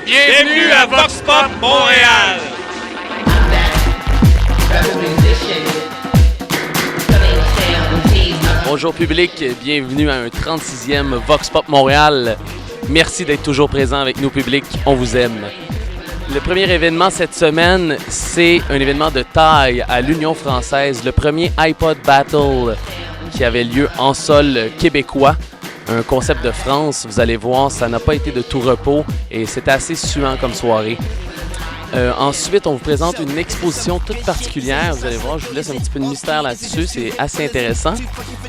Bienvenue à Vox Pop Montréal! Bonjour public, bienvenue à un 36e Vox Pop Montréal. Merci d'être toujours présent avec nous public, on vous aime. Le premier événement cette semaine, c'est un événement de taille à l'Union française, le premier iPod Battle qui avait lieu en sol québécois. Un concept de France, vous allez voir, ça n'a pas été de tout repos et c'était assez suant comme soirée. Ensuite, on vous présente une exposition toute particulière. Vous allez voir, je vous laisse un petit peu de mystère là-dessus, c'est assez intéressant.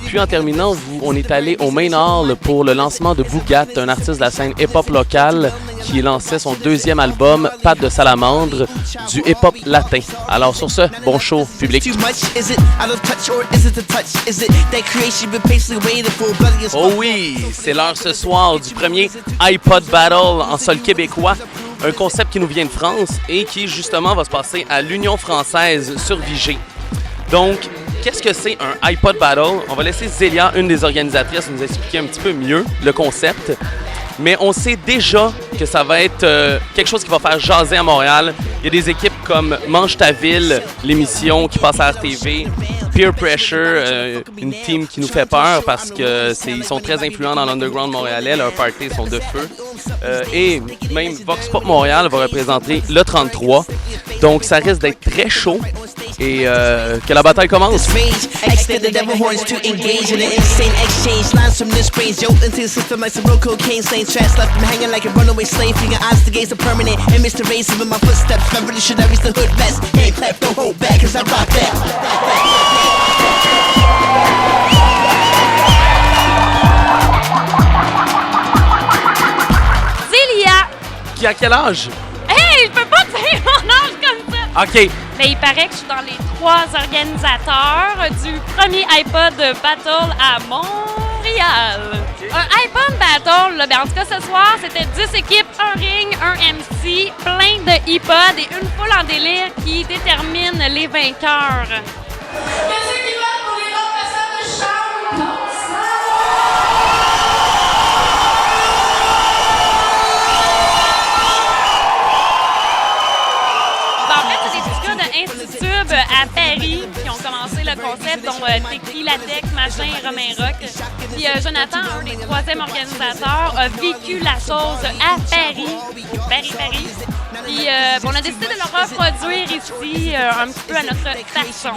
Puis en terminant, on est allé au Main Hall pour le lancement de Bougat, un artiste de la scène hip-hop locale qui lançait son deuxième album, Pattes de salamandre, du hip-hop latin. Alors sur ce, bon show, public. Oh oui, c'est l'heure ce soir du premier iPod Battle en sol québécois. Un concept qui nous vient de France et qui, justement, va se passer à l'Union française sur Vigée. Donc, qu'est-ce que c'est un iPod Battle? On va laisser Zélia, une des organisatrices, nous expliquer un petit peu mieux le concept. Mais on sait déjà que ça va être quelque chose qui va faire jaser à Montréal. Il y a des équipes comme Mange ta ville, l'émission qui passe à RTV, Peer Pressure, une team qui nous fait peur parce qu'ils sont très influents dans l'underground montréalais, leurs parties sont de feu. Et même Vox Pop Montréal va représenter le 33. Donc ça risque d'être très chaud et que la bataille commence. Zélia! Qui a quel âge? Hey, je peux pas dire mon âge comme ça! OK. Mais il paraît que je suis dans les 3 organisateurs du premier iPod Battle à Montréal. Okay. Un iPod Battle, là, en tout cas ce soir, c'était 10 équipes, un ring, un MC, plein de iPod et une foule en délire qui détermine les vainqueurs. Qu'est-ce qui va pour les remplaçants de chambre? Institube à Paris qui ont commencé le concept, dont Teki, Latex, Machin et Romain Rock. Puis Jonathan, un des 3e organisateurs, a vécu la chose à Paris. Puis on a décidé de le reproduire ici un petit peu à notre façon.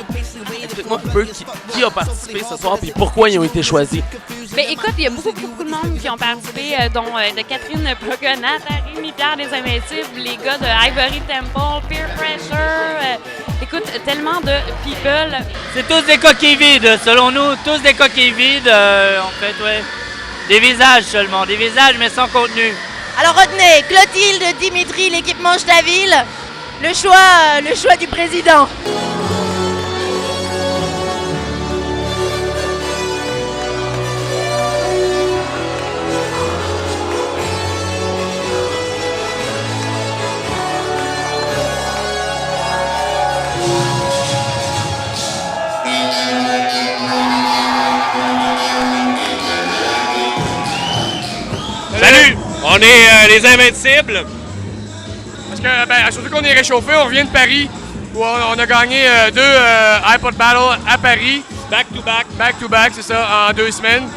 Explique-moi un peu qui a participé ce soir et pourquoi ils ont été choisis. Ben écoute, il y a beaucoup de monde qui ont participé, dont de Catherine Pogonat, Rémi-Pierre des Invincibles, les gars de Ivory Temple, Peer Pressure, écoute, tellement de people. C'est tous des coquilles vides, selon nous, tous des coquilles vides, en fait, ouais. Des visages seulement, des visages mais sans contenu. Alors retenez, Clotilde, Dimitri, l'équipe Mange ta ville, le choix du président. Salut! On est les Invincibles. Parce que, surtout qu'on est réchauffé, on revient de Paris, où on a gagné 2 iPod Battle à Paris. Back to back. Back to back, c'est ça, en 2 semaines.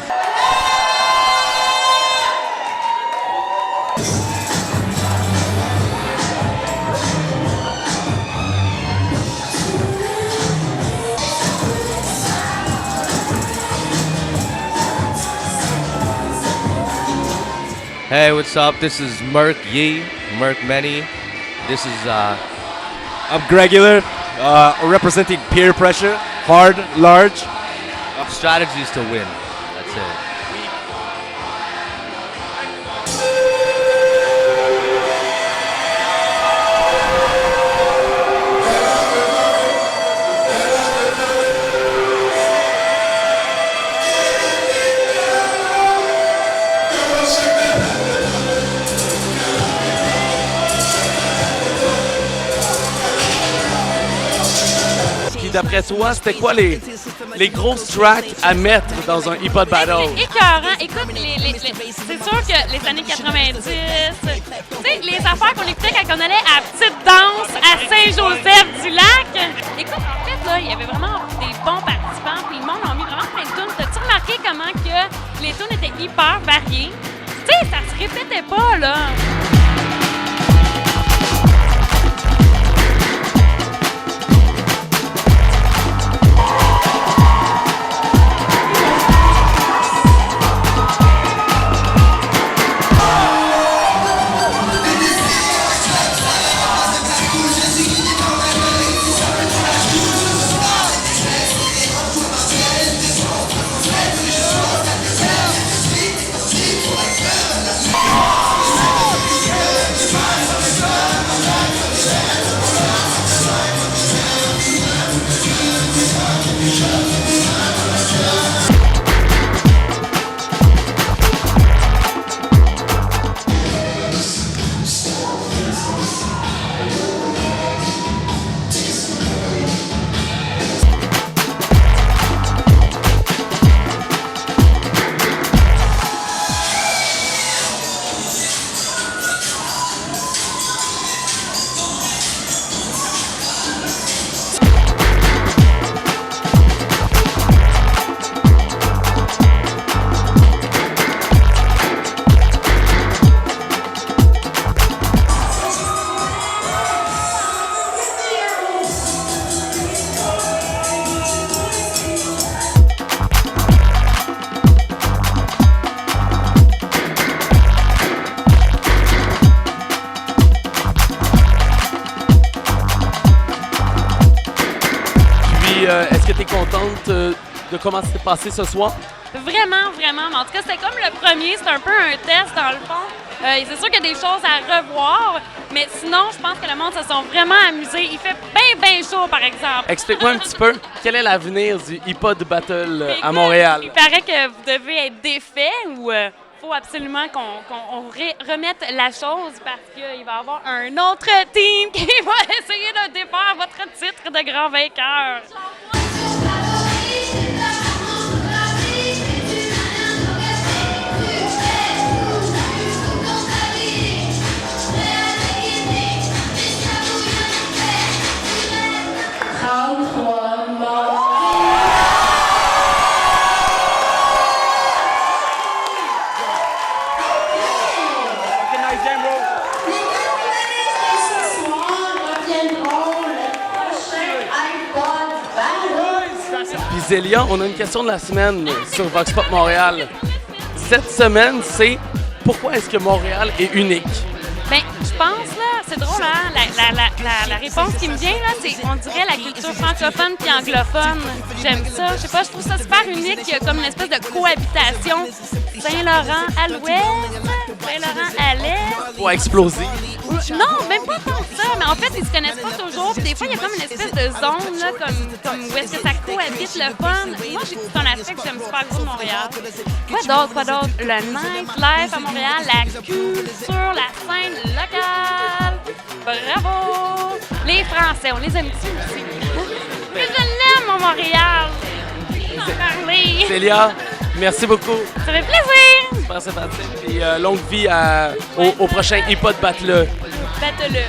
Hey, what's up? This is Merk Yee, Merk Many. This is I'm Gregular, representing Peer Pressure, hard, large. Strategy is to win. That's it. D'après toi, c'était quoi les grosses tracks à mettre dans un hip-hop battle? C'est écœurant. Écoute, c'est sûr que les années 90, tu sais, les affaires qu'on écoutait quand on allait à Petite Danse à Saint-Joseph-du-Lac. Écoute, en fait, là, il y avait vraiment des bons participants, puis le monde a mis vraiment plein de tunes. T'as-tu remarqué comment que les tunes étaient hyper variées? Tu sais, ça se répétait pas, là. Est-ce que tu es contente de comment s'est passé ce soir? Vraiment, vraiment. Mais en tout cas, c'était comme le premier. C'est un peu un test, dans le fond. C'est sûr qu'il y a des choses à revoir, mais sinon, je pense que le monde se sont vraiment amusés. Il fait bien chaud, par exemple. Explique-moi un petit peu, quel est l'avenir du iPod Battle à Écoute, Montréal? Il paraît que vous devez être défait ou faut absolument qu'on remette la chose parce qu'il va y avoir un autre team qui va essayer de défaire votre titre de grand vainqueur. Puis Zélia, on a une question de la semaine sur Vox Pop Montréal. Cette semaine, c'est pourquoi est-ce que Montréal est unique? Bien, je pense, là, c'est drôle, hein? La réponse qui me vient, là, c'est, on dirait, la culture francophone puis anglophone. J'aime ça. Je sais pas, je trouve ça super unique. Il y a comme une espèce de cohabitation. Saint-Laurent à l'ouest, Saint-Laurent à l'est. Pour exploser. Non, même pas tant que ça. Mais en fait, ils se connaissent pas toujours. Puis des fois, il y a comme une espèce de zone, là, comme où est-ce que ça cohabite le fun. Moi, j'ai tout un aspect que j'aime super gros de Montréal. Quoi d'autre? Le nightlife à Montréal, la culture, la scène locale. Bravo! Les Français, on les aime-tu aussi? Mais je l'aime, mon Montréal! En parler! Célia, merci beaucoup. Ça fait plaisir! Super sympathique. Et longue vie au prochain iPod Battle. Batte-le!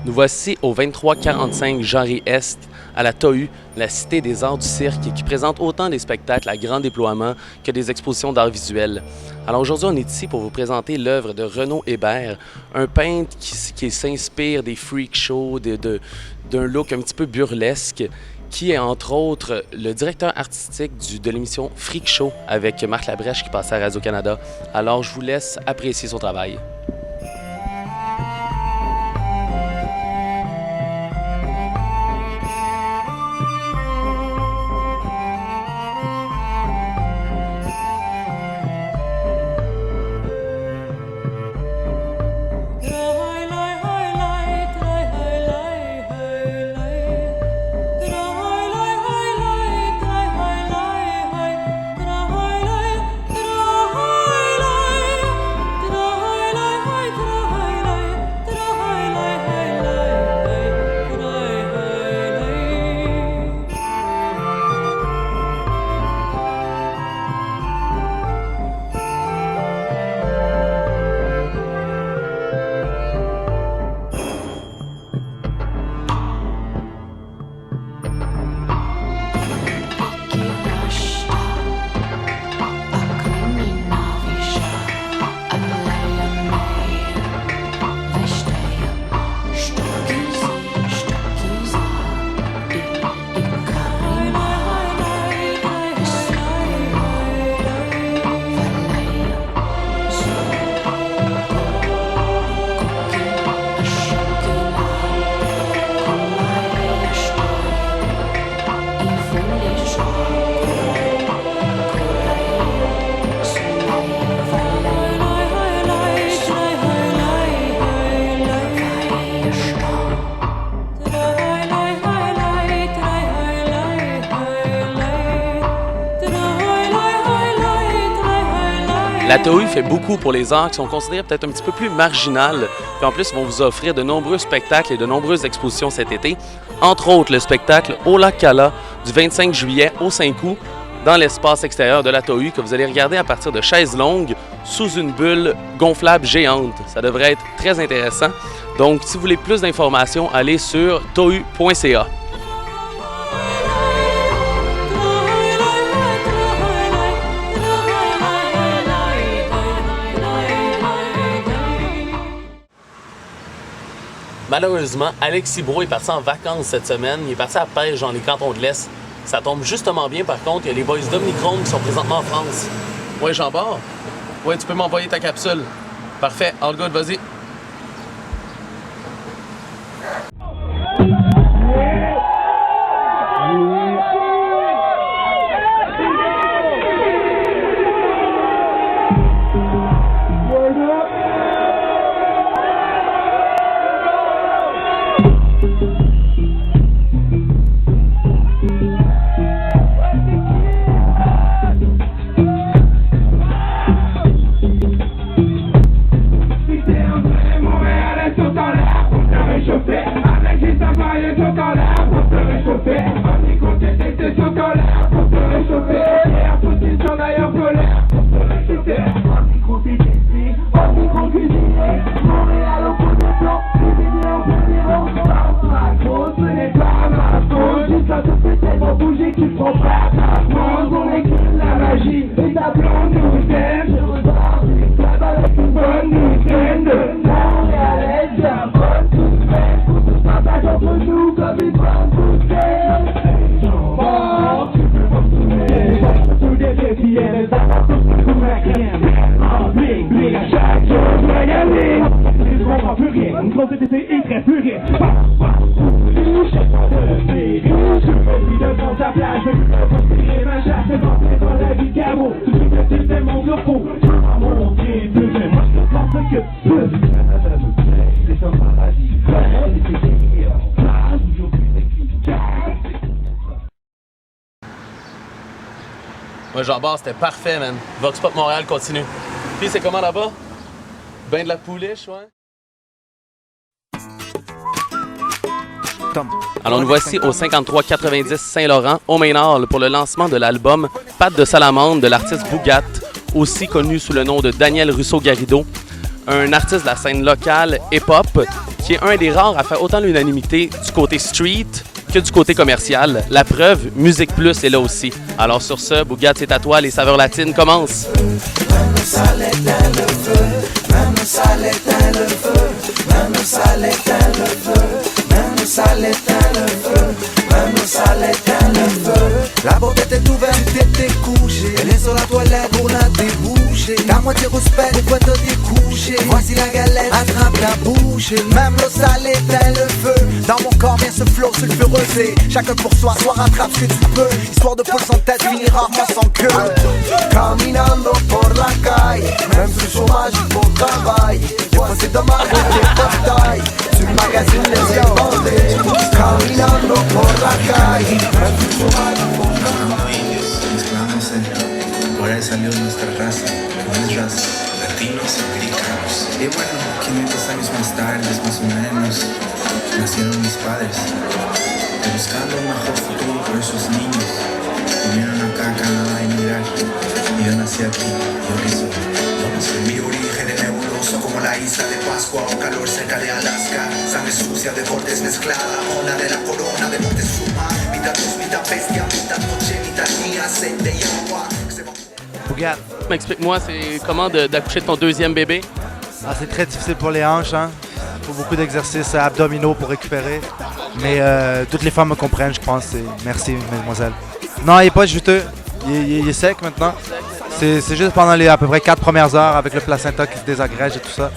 Nous voici au 2345 Jarry-Est, à la TAU, la Cité des arts du cirque, qui présente autant des spectacles à grand déploiement que des expositions d'art visuel. Alors aujourd'hui, on est ici pour vous présenter l'œuvre de Renaud Hébert, un peintre qui s'inspire des freak shows, d'un look un petit peu burlesque, qui est entre autres le directeur artistique de l'émission Freak Show avec Marc Labrèche qui passait à Radio-Canada. Alors je vous laisse apprécier son travail. La TOU fait beaucoup pour les arts qui sont considérés peut-être un petit peu plus marginales. Puis en plus, ils vont vous offrir de nombreux spectacles et de nombreuses expositions cet été. Entre autres, le spectacle Au Lac Cala du 25 juillet au 5 août dans l'espace extérieur de la TOU que vous allez regarder à partir de chaises longues sous une bulle gonflable géante. Ça devrait être très intéressant. Donc, si vous voulez plus d'informations, allez sur tou.ca. Malheureusement, Alexis Brault est parti en vacances cette semaine. Il est parti à la pêche dans les cantons de l'Est. Ça tombe justement bien, par contre, il y a les boys d'Omnicron qui sont présentement en France. Ouais, Jean-Bart? Ouais, tu peux m'envoyer ta capsule. Parfait, all good, vas-y. Ouais, Jean-Bart, c'était parfait, man. Vox Pop Montréal continue. Puis c'est comment là-bas? Ben de la pouliche, ouais? Alors nous voici au 5390 Saint-Laurent, au Main Hall, pour le lancement de l'album Pattes de salamandre de l'artiste Bougat, aussi connu sous le nom de Daniel Russo-Garrido, un artiste de la scène locale hip-hop, qui est un des rares à faire autant l'unanimité du côté street que du côté commercial. La preuve, Musique Plus est là aussi. Alors sur ce, Bougat, c'est à toi, les saveurs latines commencent. La bobette est ouverte, t'es couché. Elle est sur la toilette pour la déboucher. Ta moitié respect, des fois te découcher. Voici la galette, attrape la bouche. Même le sale éteint le feu. Dans mon corps vient ce flow sulfureux. Chacun pour soi, soit rattrape ce que tu peux. Histoire de poule sans tête, finir rarement sans queue. Caminando por la calle. Même sous le chômage, il faut travail. Des fois c'est dommage, t'es pas de taille. Tu magasines les yeux bandés. Caminando por la calle. Même sous le chômage, il faut Ahora he salido de nuestra raza, ¿cuál es raza? Latinos americanos. Y bueno, 500 años más tarde, más o menos, nacieron mis padres. Y buscando un mejor futuro para esos niños, vinieron acá a Canadá a emigrar. Y yo nací aquí, yo que soy. Mi origen es nebuloso como la isla de Pascua o calor cerca de Alaska. Sangre sucia de bordes mezclada con la de la corona de Montezuma. Mitad luz, mitad bestia, mitad noche, mitad día, aceite y agua. Bougat. Explique-moi, c'est comment d'accoucher de ton deuxième bébé? Ah, c'est très difficile pour les hanches, hein. Il faut beaucoup d'exercices abdominaux pour récupérer. Mais toutes les femmes me comprennent, je pense. Merci, mademoiselle. Non, il n'est pas juteux. Il est sec maintenant. C'est juste pendant les à peu près 4 premières heures avec le placenta qui se désagrège et tout ça.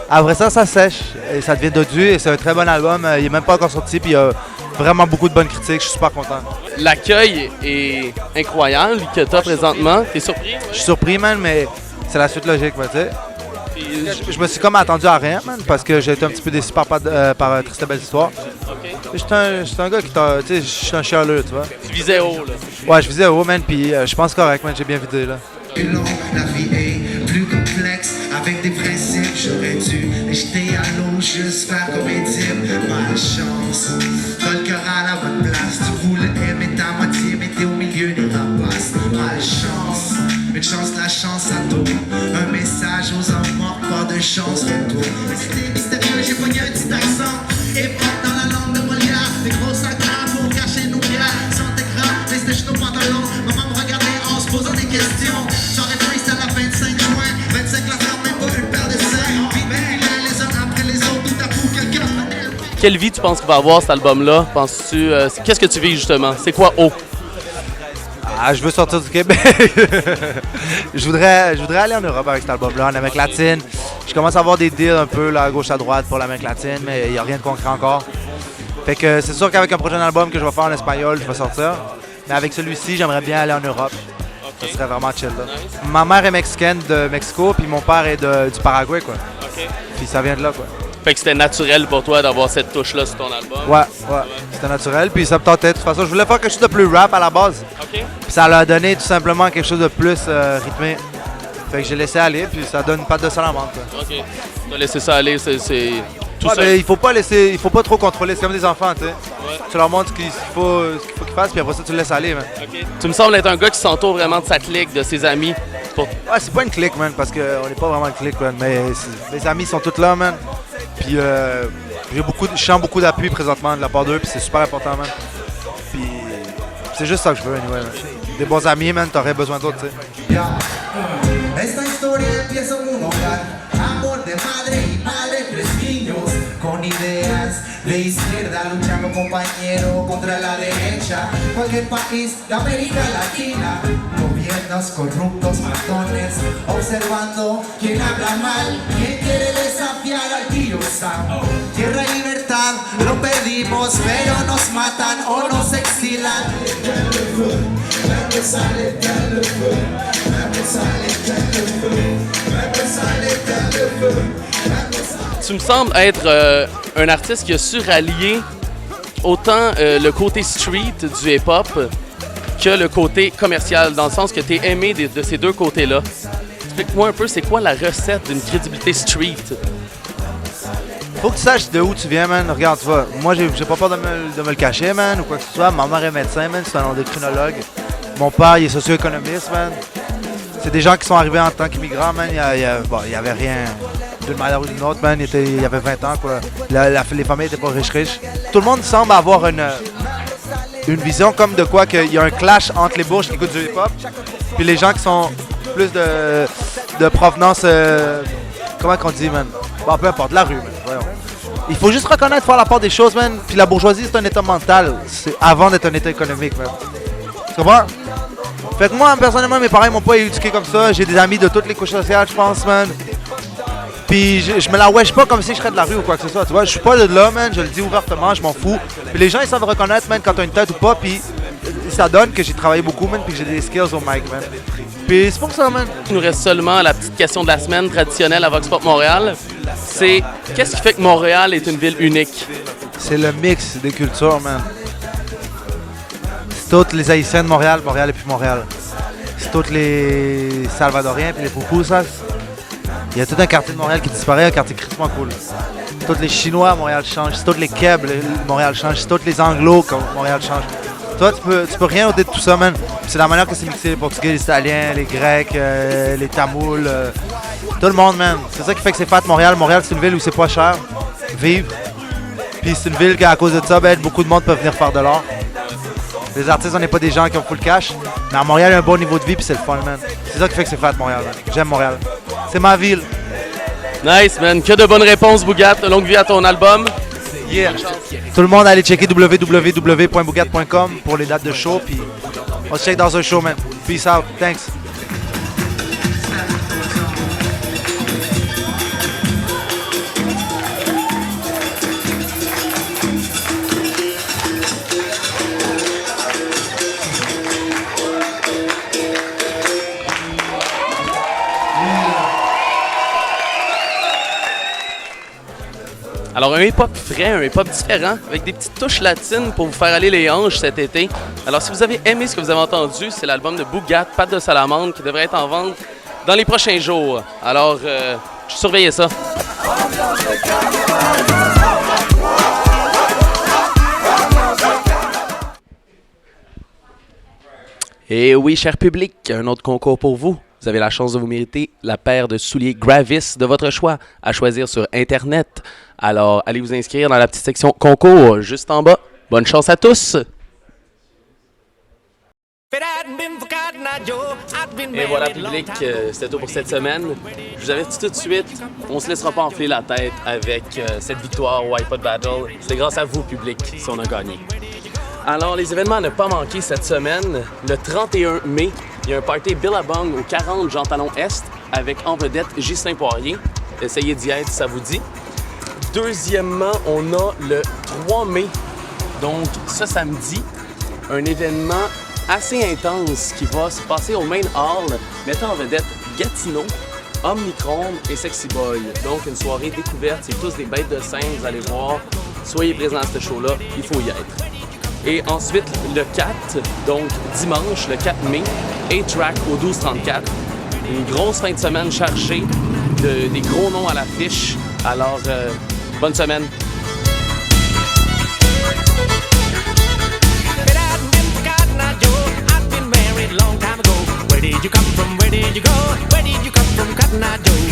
Après ça, ça sèche et ça devient dodu et c'est un très bon album. Il n'est même pas encore sorti puis il y a vraiment beaucoup de bonnes critiques. Je suis super content. L'accueil est incroyable que tu as présentement. T'es surpris? Je suis surpris, man, mais c'est la suite logique, tu sais. Je me suis comme attendu à rien, man, parce que j'ai été un petit peu déçu par Triste Belle Histoire. Okay. Je suis un gars qui t'a. Tu sais, je suis un chialeux, tu vois. Tu visais haut, là. Ouais, je visais haut, man, puis je pense correct, man, j'ai bien vidé, là. La vie est plus flex avec des principes. J'aurais dû les jeter à l'eau, juste faire comme un type. Malchance, t'as le cœur à la bonne place. Tu voulais aimer ta moitié, mais t'es au milieu des rapaces. Malchance, une chance, la chance à tout. Un message aux enfants, pas de chance, retour. Mais c'était mystérieux, j'ai pogné un petit accent. Et pas dans la langue de Molière. Des gros sacs pour cacher nos bières. Sans écran, mais c'était juste nos pantalons. Maman me regardait en se posant des questions. J'aurais freestyle à la 25 juin. 25 la ferme, même pas une paire de seins. Puis les uns après les autres, tout à coup, quelqu'un. Quelle vie tu penses qu'il va avoir cet album-là? Penses-tu, qu'est-ce que tu vis justement? C'est quoi O? Ah, je veux sortir du Québec. je voudrais aller en Europe avec cet album-là, en Amérique latine. Je commence à avoir des deals un peu là, à gauche à droite pour l'Amérique latine, mais il n'y a rien de concret encore. Fait que c'est sûr qu'avec un prochain album que je vais faire en espagnol, je vais sortir. Mais avec celui-ci, j'aimerais bien aller en Europe. Ça serait vraiment chill là. Ma mère est mexicaine de Mexico, puis mon père est du Paraguay, quoi. Puis ça vient de là, quoi. Fait que c'était naturel pour toi d'avoir cette touche-là sur ton album? Ouais. C'était naturel, puis ça me tentait. De toute façon, je voulais faire quelque chose de plus rap à la base. OK. Puis ça leur a donné tout simplement quelque chose de plus rythmé. Fait que j'ai laissé aller, puis ça donne une pâte de salamandre, quoi. OK. T'as laissé ça aller, c'est tout ça. Mais il faut pas trop contrôler, c'est comme des enfants, tu sais. Tu leur montres ce qu'il faut qu'ils fassent, puis après ça, tu le laisses aller, man. OK. Tu me sembles être un gars qui s'entoure vraiment de sa clique, de ses amis. Ouais, c'est pas une clique, man, parce qu'on n'est pas vraiment une clique, man, mais mes amis sont tous là, man. Puis je sens beaucoup d'appui présentement de la part d'eux, puis c'est super important, man. Puis c'est juste ça que je veux, anyway, man. Des bons amis, man, t'aurais besoin d'autres, tu sais. Esta historia empieza en un hogar, amor de madre y padre, 3 niños con ideas de izquierda luchando compañero contra la derecha. Cualquier país de América Latina, gobiernos corruptos, matones, observando quién habla mal, quién quiere desafiar al tío Sam. Tierra y libertad lo pedimos, pero nos matan o nos exilan. Tu me sembles être un artiste qui a su rallier autant le côté street du hip-hop que le côté commercial, dans le sens que tu es aimé de ces deux côtés-là. Explique-moi un peu, c'est quoi la recette d'une crédibilité street? Faut que tu saches de où tu viens, man. Regarde, tu vois, moi, j'ai pas peur de me le cacher, man, ou quoi que ce soit. Ma mère est médecin, man, c'est un endocrinologue. Mon père, il est socio-économiste, man. C'est des gens qui sont arrivés en tant qu'immigrants, man. Il y avait rien d'une manière ou d'une autre, man. Il y avait 20 ans, quoi. Les familles n'étaient pas riches. Tout le monde semble avoir une vision comme de quoi qu'il y a un clash entre les bourges qui écoutent du hip-hop puis les gens qui sont plus de provenance... comment qu'on dit, man? Bon, peu importe, la rue, man. Voyons. Il faut juste reconnaître, faire la part des choses, man. Puis la bourgeoisie, c'est un état mental. C'est avant d'être un état économique, man. Tu comprends? Fait que moi, personnellement, mes parents m'ont pas éduqué comme ça. J'ai des amis de toutes les couches sociales, je pense, man. Puis je me la wesh pas comme si je serais de la rue ou quoi que ce soit, tu vois. Je suis pas de là, man. Je le dis ouvertement, je m'en fous. Puis les gens, ils savent reconnaître, man, quand t'as une tête ou pas. Puis ça donne que j'ai travaillé beaucoup, man, puis que j'ai des skills au mic, man. Puis c'est pour ça, man. Il nous reste seulement la petite question de la semaine traditionnelle à Vox Pop Montréal. C'est qu'est-ce qui fait que Montréal est une ville unique? C'est le mix des cultures, man. C'est toutes les Haïtiens de Montréal, Montréal et puis Montréal. C'est tous les Salvadoriens puis les Pupusas. Il y a tout un quartier de Montréal qui disparaît, un quartier crissement cool. C'est tous les Chinois, Montréal change. C'est tous les Keb, Montréal change. C'est tous les Anglos, Montréal change. Toi, tu peux rien au-delà de tout ça, man. C'est la manière que c'est mixé, les Portugais, les Italiens, les Grecs, les Tamouls. Tout le monde, man. C'est ça qui fait que c'est fat, Montréal. Montréal, c'est une ville où c'est pas cher vivre. Puis c'est une ville qu'à cause de ça, ben, beaucoup de monde peut venir faire de l'art. Les artistes, on n'est pas des gens qui ont full cash. Mais à Montréal, il y a un bon niveau de vie, puis c'est le fun, man. C'est ça qui fait que c'est fat, Montréal, man. J'aime Montréal. C'est ma ville. Nice, man. Que de bonnes réponses, Bougat. Longue vie à ton album. Yeah. Tout le monde, allez checker www.bougat.com pour les dates de show, puis on se check dans un show, man. Peace out. Thanks. Alors, un hip-hop frais, un hip-hop différent, avec des petites touches latines pour vous faire aller les hanches cet été. Alors, si vous avez aimé ce que vous avez entendu, c'est l'album de Bougat, Pâte de Salamandre, qui devrait être en vente dans les prochains jours. Alors, surveillez ça. Et oui, cher public, un autre concours pour vous. Vous avez la chance de vous mériter la paire de souliers Gravis de votre choix à choisir sur Internet. Alors, allez vous inscrire dans la petite section concours juste en bas. Bonne chance à tous! Et voilà, public, c'était tout pour cette semaine. Je vous avais dit tout de suite, on se laissera pas enfler la tête avec cette victoire au iPod Battle. C'est grâce à vous, public, si on a gagné. Alors, les événements à ne pas manquer cette semaine. Le 31 mai, il y a un party Billabong au 40 Jean Talon Est avec en vedette Ghislain Poirier. Essayez d'y être si ça vous dit. Deuxièmement, on a le 3 mai, donc ce samedi, un événement assez intense qui va se passer au Main Hall, mettant en vedette Gatineau, Omnicron et Sexy Boy. Donc une soirée découverte, c'est tous des bêtes de scène, vous allez voir. Soyez présents à ce show-là, il faut y être. Et ensuite, le 4, donc dimanche, le 4 mai, A-Track au 1234. Une grosse fin de semaine chargée, des gros noms à l'affiche. Alors, bonne semaine. Long time ago. Where did you come from? Where did you go? Where did you come from, Cotton Eye Joe?